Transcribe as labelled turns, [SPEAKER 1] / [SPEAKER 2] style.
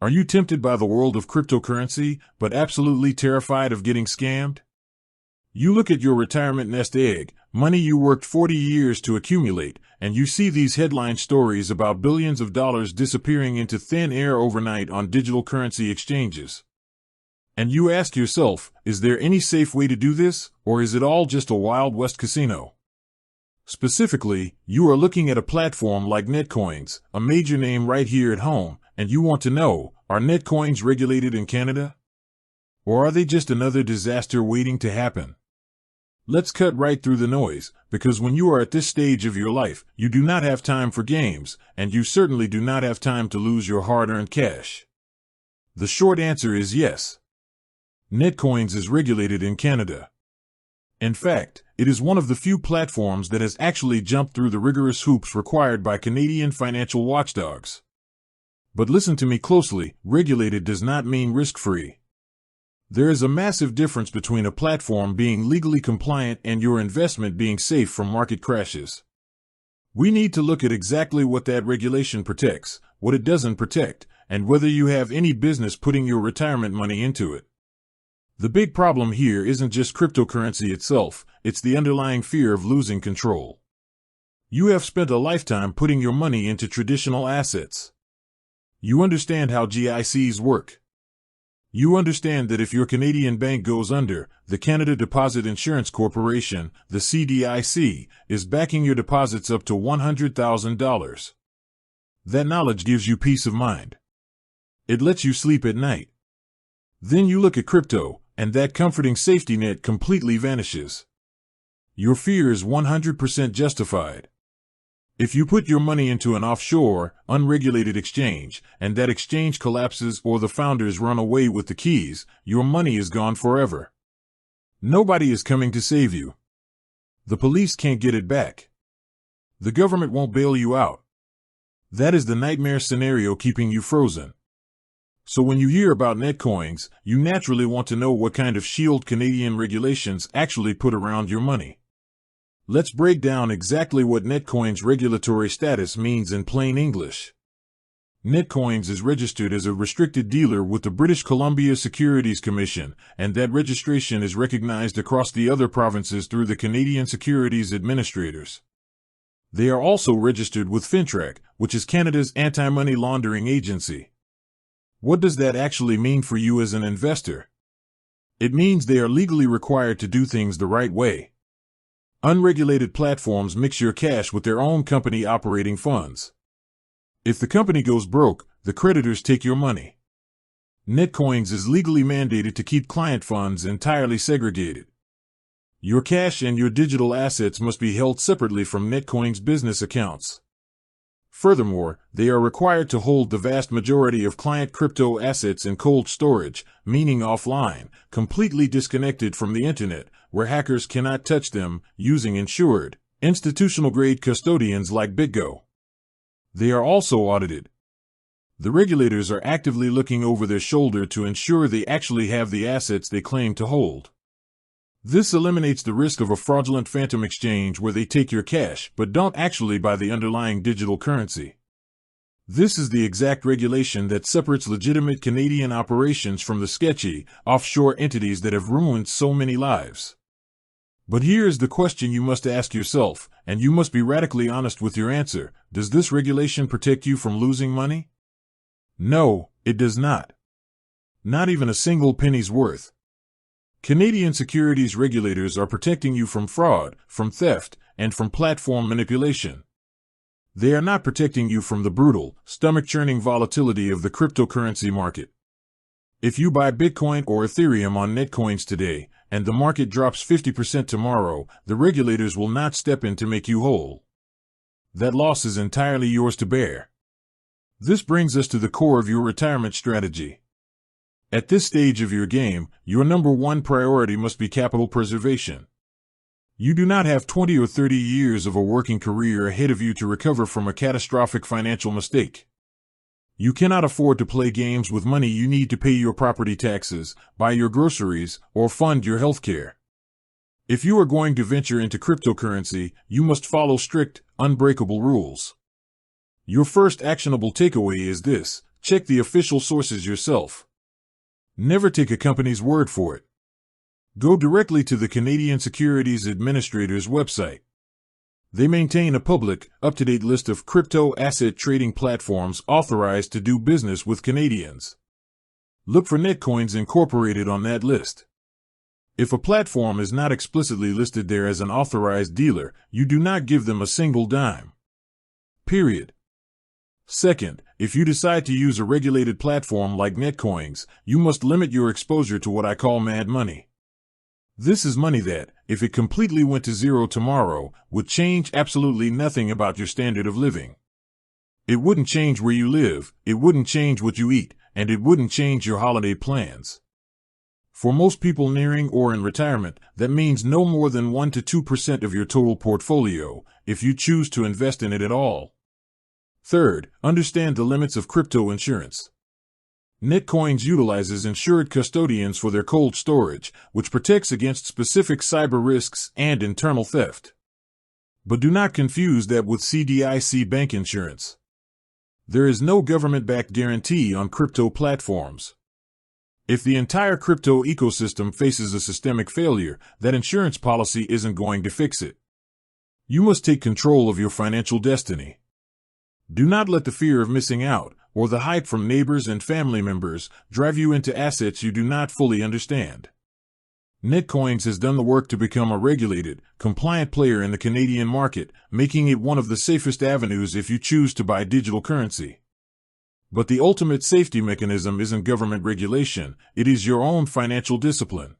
[SPEAKER 1] Are you tempted by the world of cryptocurrency, but absolutely terrified of getting scammed? You look at your retirement nest egg, money you worked 40 years to accumulate, and you see these headline stories about billions of dollars disappearing into thin air overnight on digital currency exchanges. And you ask yourself, is there any safe way to do this, or is it all just a Wild West casino? Specifically, you are looking at a platform like Netcoins, a major name right here at home, and you want to know, are Netcoins regulated in Canada? Or are they just another disaster waiting to happen? Let's cut right through the noise, because when you are at this stage of your life, you do not have time for games, and you certainly do not have time to lose your hard-earned cash. The short answer is yes. Netcoins is regulated in Canada. In fact, it is one of the few platforms that has actually jumped through the rigorous hoops required by Canadian financial watchdogs. But listen to me closely, regulated does not mean risk-free. There is a massive difference between a platform being legally compliant and your investment being safe from market crashes. We need to look at exactly what that regulation protects, what it doesn't protect, and whether you have any business putting your retirement money into it. The big problem here isn't just cryptocurrency itself, it's the underlying fear of losing control. You have spent a lifetime putting your money into traditional assets. You understand how GICs work. You understand that if your Canadian bank goes under, the Canada Deposit Insurance Corporation, the CDIC, is backing your deposits up to $100,000. That knowledge gives you peace of mind. It lets you sleep at night. Then you look at crypto, and that comforting safety net completely vanishes. Your fear is 100% justified. If you put your money into an offshore, unregulated exchange, and that exchange collapses or the founders run away with the keys, your money is gone forever. Nobody is coming to save you. The police can't get it back. The government won't bail you out. That is the nightmare scenario keeping you frozen. So when you hear about Netcoins, you naturally want to know what kind of shield Canadian regulations actually put around your money. Let's break down exactly what Netcoins regulatory status means in plain English. Netcoins is registered as a restricted dealer with the British Columbia Securities Commission, and that registration is recognized across the other provinces through the Canadian Securities Administrators. They are also registered with FINTRAC, which is Canada's anti-money laundering agency. What does that actually mean for you as an investor? It means they are legally required to do things the right way. Unregulated platforms mix your cash with their own company operating funds. If the company goes broke, the creditors take your money. Netcoins is legally mandated to keep client funds entirely segregated. Your cash and your digital assets must be held separately from Netcoins business accounts. Furthermore, they are required to hold the vast majority of client crypto assets in cold storage, meaning offline, completely disconnected from the internet, where hackers cannot touch them, using insured, institutional-grade custodians like BitGo. They are also audited. The regulators are actively looking over their shoulder to ensure they actually have the assets they claim to hold. This eliminates the risk of a fraudulent phantom exchange where they take your cash but don't actually buy the underlying digital currency. This is the exact regulation that separates legitimate Canadian operations from the sketchy, offshore entities that have ruined so many lives. But here is the question you must ask yourself, and you must be radically honest with your answer. Does this regulation protect you from losing money? No, it does not. Not even a single penny's worth. Canadian securities regulators are protecting you from fraud, from theft, and from platform manipulation. They are not protecting you from the brutal, stomach-churning volatility of the cryptocurrency market. If you buy Bitcoin or Ethereum on Netcoins today, and the market drops 50% tomorrow, the regulators will not step in to make you whole. That loss is entirely yours to bear. This brings us to the core of your retirement strategy. At this stage of your game, your number one priority must be capital preservation. You do not have 20 or 30 years of a working career ahead of you to recover from a catastrophic financial mistake. You cannot afford to play games with money you need to pay your property taxes, buy your groceries, or fund your health care. If you are going to venture into cryptocurrency, you must follow strict, unbreakable rules. Your first actionable takeaway is this: check the official sources yourself. Never take a company's word for it. Go directly to the Canadian Securities Administrators website. They maintain a public, up-to-date list of crypto asset trading platforms authorized to do business with Canadians. Look for Netcoins Incorporated on that list. If a platform is not explicitly listed there as an authorized dealer, you do not give them a single dime. Period. Second, if you decide to use a regulated platform like Netcoins, you must limit your exposure to what I call mad money. This is money that, if it completely went to zero tomorrow, would change absolutely nothing about your standard of living. It wouldn't change where you live, it wouldn't change what you eat, and it wouldn't change your holiday plans. For most people nearing or in retirement, that means no more than 1 to 2% of your total portfolio, if you choose to invest in it at all. Third, understand the limits of crypto insurance. Netcoins utilizes insured custodians for their cold storage, which protects against specific cyber risks and internal theft. But do not confuse that with CDIC bank insurance. There is no government-backed guarantee on crypto platforms. If the entire crypto ecosystem faces a systemic failure, that insurance policy isn't going to fix it. You must take control of your financial destiny. Do not let the fear of missing out, or the hype from neighbors and family members, drive you into assets you do not fully understand. Netcoins has done the work to become a regulated, compliant player in the Canadian market, making it one of the safest avenues if you choose to buy digital currency. But the ultimate safety mechanism isn't government regulation, it is your own financial discipline.